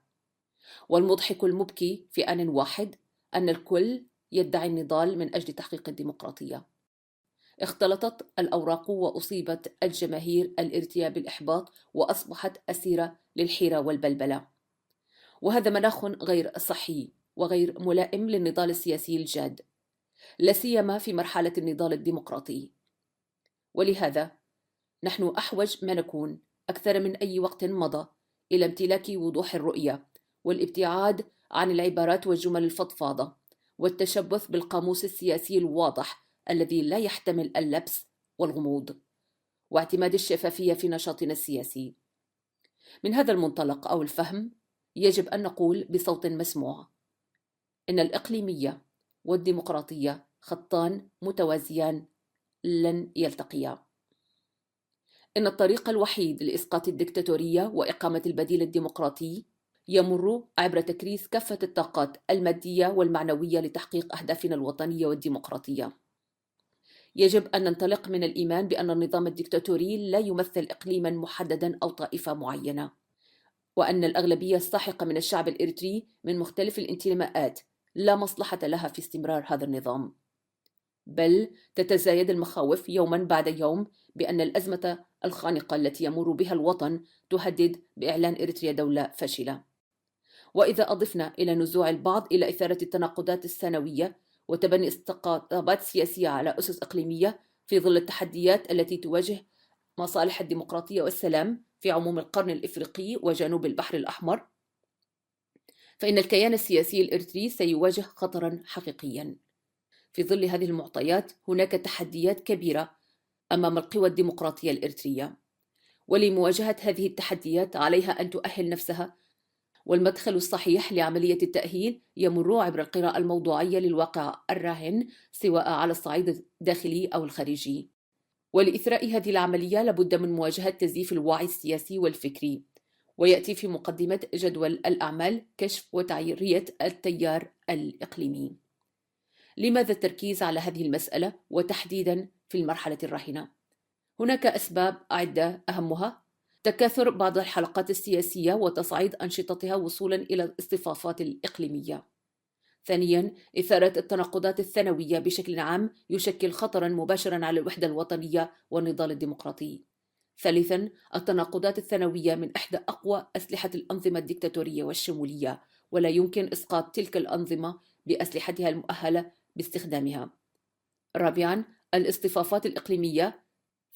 والمضحك المبكي في آن واحد أن الكل يدعي النضال من أجل تحقيق الديمقراطية. اختلطت الأوراق وأصيبت الجماهير الإريترية بالإحباط وأصبحت أسيرة للحيرة والبلبلة، وهذا مناخ غير صحي وغير ملائم للنضال السياسي الجاد، لا سيما في مرحلة النضال الديمقراطي. ولهذا نحن أحوج ما نكون أكثر من أي وقت مضى إلى امتلاك وضوح الرؤية والابتعاد عن العبارات والجمل الفضفاضة والتشبث بالقاموس السياسي الواضح الذي لا يحتمل اللبس والغموض، واعتماد الشفافية في نشاطنا السياسي. من هذا المنطلق أو الفهم يجب أن نقول بصوت مسموع إن الإقليمية والديمقراطية خطان متوازيان لن يلتقيا. إن الطريق الوحيد لإسقاط الدكتاتورية وإقامة البديل الديمقراطي يمر عبر تكريس كافة الطاقات المادية والمعنوية لتحقيق أهدافنا الوطنية والديمقراطية. يجب أن ننطلق من الإيمان بأن النظام الدكتاتوري لا يمثل إقليما محددا أو طائفة معينة، وأن الأغلبية الساحقة من الشعب الإريتري من مختلف الانتماءات لا مصلحة لها في استمرار هذا النظام، بل تتزايد المخاوف يوما بعد يوم بأن الأزمة الخانقة التي يمر بها الوطن تهدد بإعلان إريتريا دولة فاشلة. وإذا أضفنا إلى نزوع البعض إلى إثارة التناقضات الثانوية وتبني استقطابات سياسية على أسس إقليمية في ظل التحديات التي تواجه مصالح الديمقراطية والسلام في عموم القرن الإفريقي وجنوب البحر الأحمر، فإن الكيان السياسي الإريتري سيواجه خطرا حقيقيا. في ظل هذه المعطيات هناك تحديات كبيرة أمام القوى الديمقراطية الإريترية، ولمواجهة هذه التحديات عليها أن تؤهل نفسها، والمدخل الصحيح لعملية التأهيل يمر عبر القراءة الموضوعية للواقع الراهن سواء على الصعيد الداخلي أو الخارجي. ولإثراء هذه العملية لابد من مواجهة تزييف الوعي السياسي والفكري، ويأتي في مقدمة جدول الأعمال كشف وتعرية التيار الإقليمي. لماذا التركيز على هذه المسألة وتحديدا في المرحلة الراهنة؟ هناك أسباب عدة، أهمها تكاثر بعض الحلقات السياسية وتصعيد أنشطتها وصولا إلى الاصطفافات الإقليمية. ثانيا، إثارة التناقضات الثانوية بشكل عام يشكل خطرا مباشرا على الوحدة الوطنية والنضال الديمقراطي. ثالثا، التناقضات الثانوية من إحدى أقوى أسلحة الأنظمة الديكتاتورية والشمولية، ولا يمكن إسقاط تلك الأنظمة بأسلحتها المؤهلة باستخدامها. رابعا، الاصطفافات الإقليمية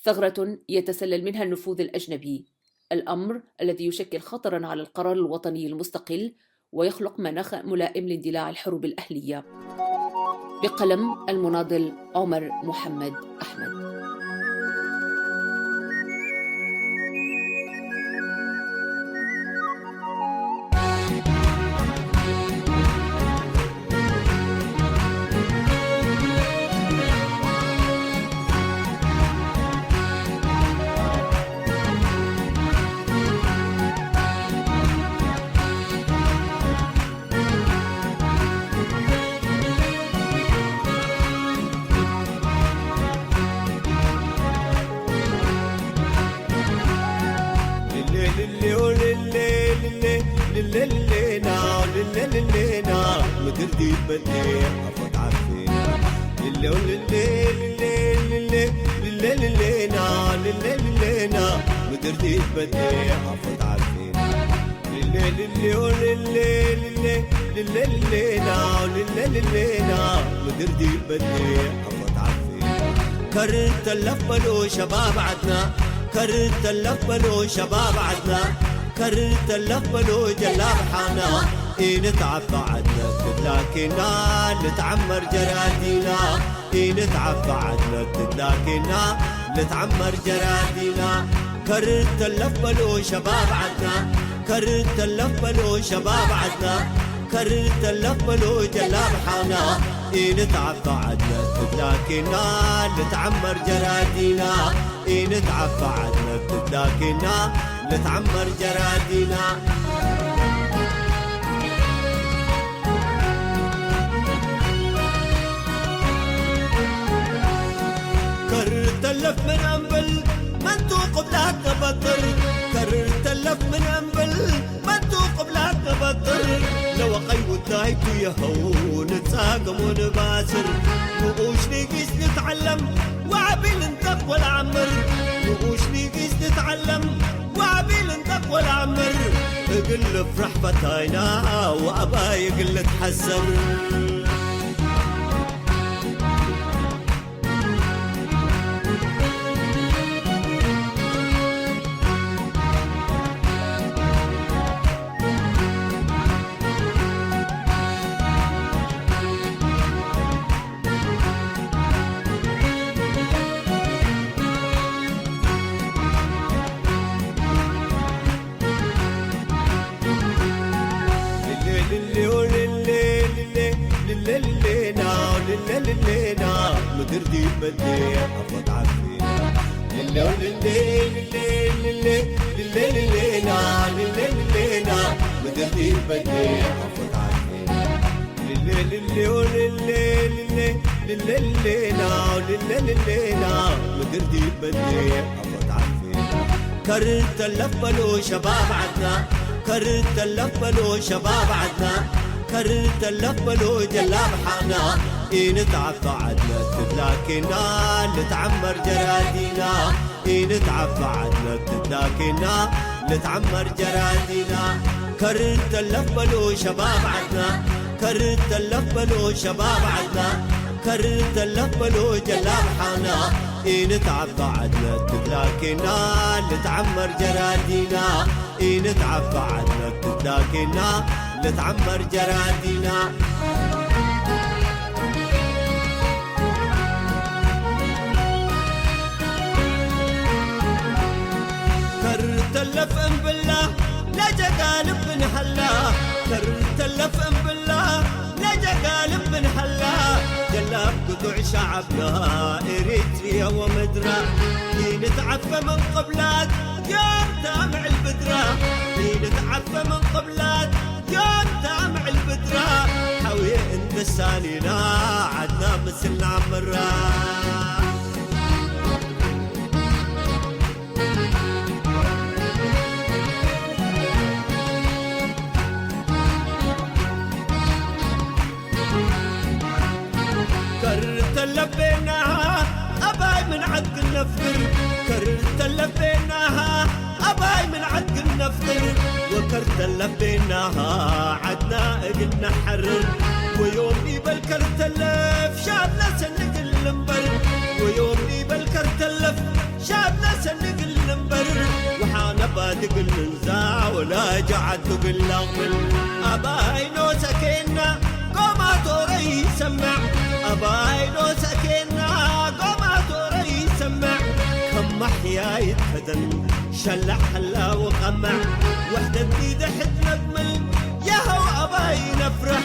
ثغرة يتسلل منها النفوذ الأجنبي، الأمر الذي يشكل خطراً على القرار الوطني المستقل ويخلق مناخ ملائم لاندلاع الحروب الأهلية. بقلم المناضل عمر محمد أحمد. مدردي بدي أفوت عارفينا للي للينا مدردي بدي أفوت عارفينا للينا مدردي بدي أفوت عارفينا كرت اللفلو شباب عدنا كرت اللفلو شباب عدنا كرت اللفلو جلاب حانا نتعب بعدنا تتلاكينا نتعمر جرادينا نتعب بعدنا تتلاكينا نتعمر جرادينا كرت اللفلو شباب عدنا كرت اللفلو شباب عدنا كرت اللفلو جلاب حانا نتعب بعدنا تتلاكينا نتعمر جرادينا نتعب بعدنا تتلاكينا نتعمر جرادينا تلف من أنبل من توقف لا تبطل كرر تلف من أنبل من توقف لا تبطل لو قيب الدايت يهو نتساقم ونباسر نقوش نقيس نتعلم وعبيل نتقوى العمر نقوش نقيس نتعلم وعبيل نتقوى العمر قل فرح فتاينا وأباي قل تحسر مدردي بدي أفوت عارفينا للينا مدردي بدي أفوت عارفينا للينا مدردي بدي أفوت عارفينا كرت اللفلو شباب عدنا كرت اللفلو شباب عدنا كرت اللفلو جلاب حانا نتعب بعدنا تتلاكينا نتعمر جرادينا نتعب بعدنا تتلاكينا نتعمر جرادينا كرت اللفلو شباب عدنا كرت اللفلو شباب عدنا كرت اللفلو جلاب حانا نتعب بعدنا تتلاكينا نتعمر جرادينا نتعب بعدنا تتلاكينا نتعمر جرادينا تلف ام بالله لجا قالب من حلا تلف ام بالله لجا قالب من حلا جلاب قطوع شعبنا اريتريا ومدرا نتعفى من قبلات يوم تامع البدرة نتعفى من قبلات يوم تامع البدرة حوي انت السالينا عدنا مثلنا عمرا لبيناها أباي من عدق النفر كرت لبيناها أباي من عدق النفر وكرت لبيناها عدنا قلنا حرر ويومني بالكرت اللف شافنا سنة المبر ويومني بالكرت اللف تقل نزاع ولا جعد تقل أغمل أباي نو سكينة قوما توري يسمع أباي نو سكينة قوما توري يسمع كم محيا يتهدن شلع حلا وقمع وحدة جديدة حد نقمل يا هو أباي نفرح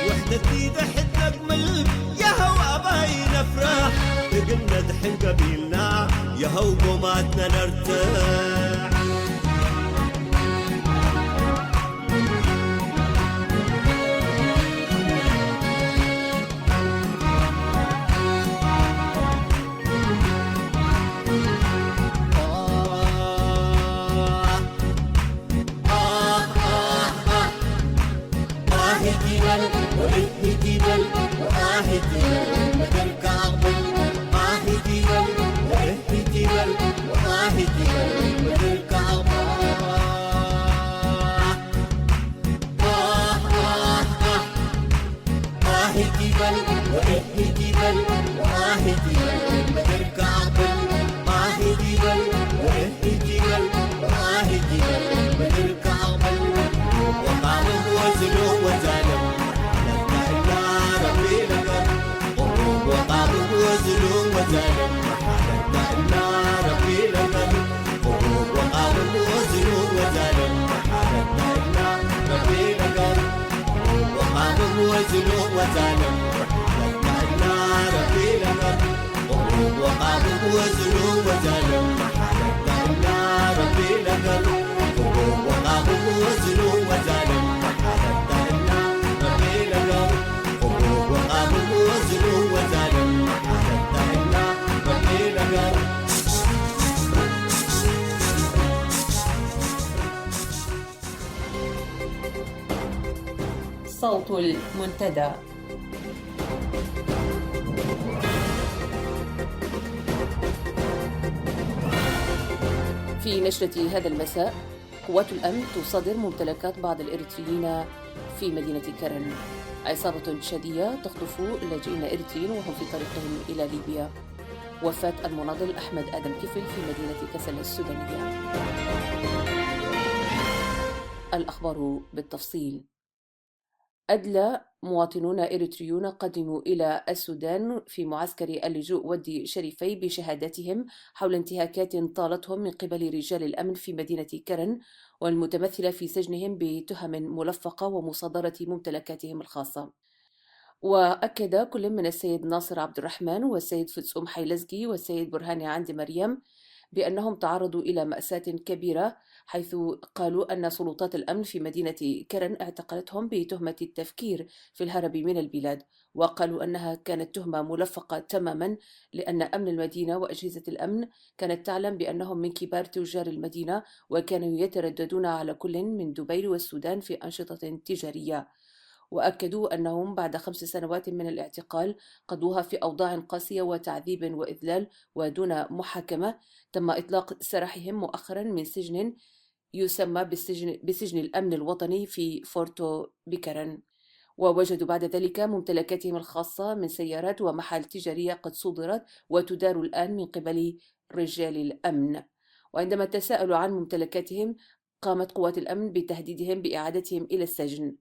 وحدة جديدة حد نقمل يا هو أباي نفرح قلنا دحين قبيلنا يا هو قوماتنا نرتاح صوت المنتدى. في نشرة هذا المساء، قوات الأمن تصادر ممتلكات بعض الإريتريين في مدينة كرن. عصابة شادية تخطف لاجئين إريتريين وهم في طريقهم إلى ليبيا. وفاة المناضل أحمد آدم كفل في مدينة كسل السودانية. الأخبار بالتفصيل. أدلى مواطنون إريتريون قدموا إلى السودان في معسكر اللجوء ودي شريفي بشهاداتهم حول انتهاكات طالتهم من قبل رجال الأمن في مدينة كرن، والمتمثلة في سجنهم بتهم ملفقة ومصادرة ممتلكاتهم الخاصة. وأكد كل من السيد ناصر عبد الرحمن والسيد فتسوم حيلزجي والسيد برهاني عندي مريم بأنهم تعرضوا إلى مأساة كبيرة، حيث قالوا أن سلطات الأمن في مدينة كرن اعتقلتهم بتهمة التفكير في الهرب من البلاد، وقالوا أنها كانت تهمة ملفقة تماما، لأن أمن المدينة وأجهزة الأمن كانت تعلم بأنهم من كبار تجار المدينة، وكانوا يترددون على كل من دبي والسودان في أنشطة تجارية. وأكدوا أنهم بعد 5 سنوات من الاعتقال قضوها في أوضاع قاسية وتعذيب وإذلال ودون محاكمة. تم إطلاق سراحهم مؤخرا من سجن يسمى بسجن الأمن الوطني في فورتو بكرن، ووجدوا بعد ذلك ممتلكاتهم الخاصة من سيارات ومحال تجارية قد صدرت وتدار الآن من قبل رجال الأمن. وعندما تساءلوا عن ممتلكاتهم قامت قوات الأمن بتهديدهم بإعادتهم إلى السجن،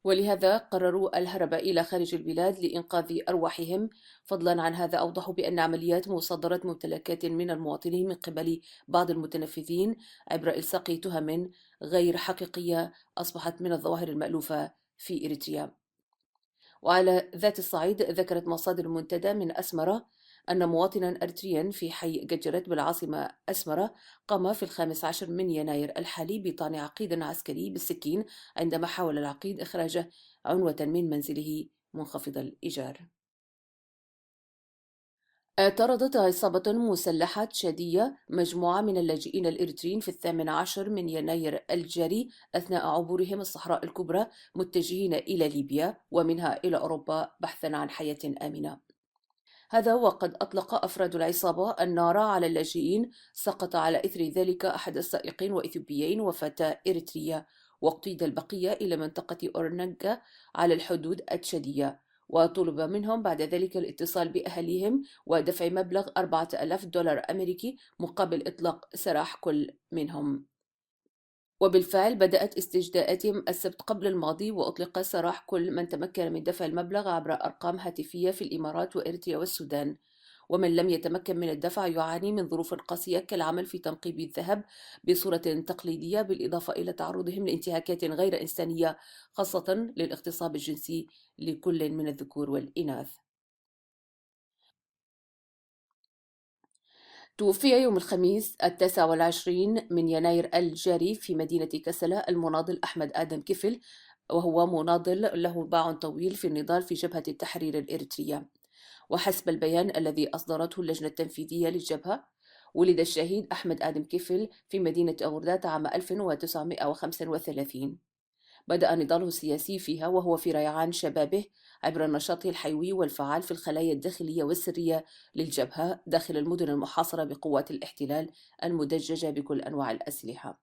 ولهذا قرروا الهرب إلى خارج البلاد لإنقاذ أرواحهم. فضلا عن هذا أوضحوا بأن عمليات مصادرة ممتلكات من المواطنين من قبل بعض المتنفذين عبر إلصاق تهم غير حقيقية أصبحت من الظواهر المألوفة في إريتريا. وعلى ذات الصعيد، ذكرت مصادر المنتدى من أسمرة أن مواطنا أريتريا في حي ججرت بالعاصمة أسمرة قام في 15 من يناير الحالي بطعن عقيد عسكري بالسكين عندما حاول العقيد إخراجه عنوة من منزله منخفض الإيجار. اعترضت عصابة مسلحة شادية مجموعة من اللاجئين الإريتريين في 18 من يناير الجاري أثناء عبورهم الصحراء الكبرى متجهين إلى ليبيا ومنها إلى أوروبا بحثا عن حياة آمنة. هذا وقد أطلق أفراد العصابة النار على اللاجئين. سقط على إثر ذلك أحد السائقين وإثيوبيين وفتاة إريترية، واقتيد البقية إلى منطقة أورنجا على الحدود التشادية، وطلب منهم بعد ذلك الاتصال بأهليهم ودفع مبلغ $4000 أمريكي مقابل إطلاق سراح كل منهم. وبالفعل بدأت استجداءاتهم السبت قبل الماضي، وأطلق سراح كل من تمكن من دفع المبلغ عبر أرقام هاتفية في الإمارات وإريتريا والسودان، ومن لم يتمكن من الدفع يعاني من ظروف قاسية كالعمل في تنقيب الذهب بصورة تقليدية، بالإضافة إلى تعرضهم لانتهاكات غير إنسانية خاصة للاغتصاب الجنسي لكل من الذكور والإناث. توفي يوم الخميس 29 من يناير الجاري في مدينة كسلة المناضل أحمد آدم كفل، وهو مناضل له باع طويل في النضال في جبهة التحرير الإريترية. وحسب البيان الذي أصدرته اللجنة التنفيذية للجبهة، ولد الشهيد أحمد آدم كفل في مدينة أغردات عام 1935. بدأ نضاله السياسي فيها وهو في ريعان شبابه عبر نشاطه الحيوي والفعال في الخلايا الداخلية والسرية للجبهة داخل المدن المحاصرة بقوات الاحتلال المدججة بكل أنواع الأسلحة.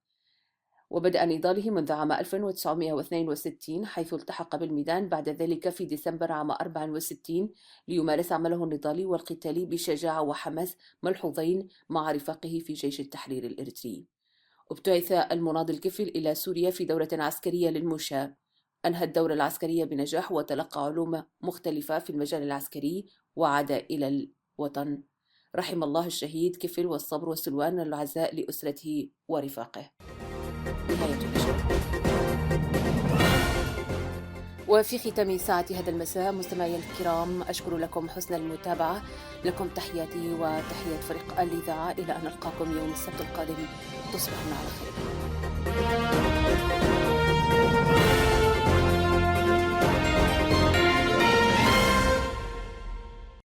وبدأ نضاله منذ عام 1962، حيث التحق بالميدان بعد ذلك في ديسمبر عام 64 ليمارس عمله النضالي والقتالي بشجاعة وحماس ملحوظين مع رفاقه في جيش التحرير الإريتري. ابتعث المناضل كفل إلى سوريا في دورة عسكرية للمشاة، أنهى الدورة العسكرية بنجاح وتلقى علوم مختلفة في المجال العسكري وعاد إلى الوطن. رحم الله الشهيد كفل، والصبر والسلوان العزاء لأسرته ورفاقه. نهاية النشر. وفي ختام ساعة هذا المساء مستمعي الكرام، أشكر لكم حسن المتابعة. لكم تحياتي وتحيات فريق الإذاعة، إلى أن نلقاكم يوم السبت القادم. تصبحون على خير.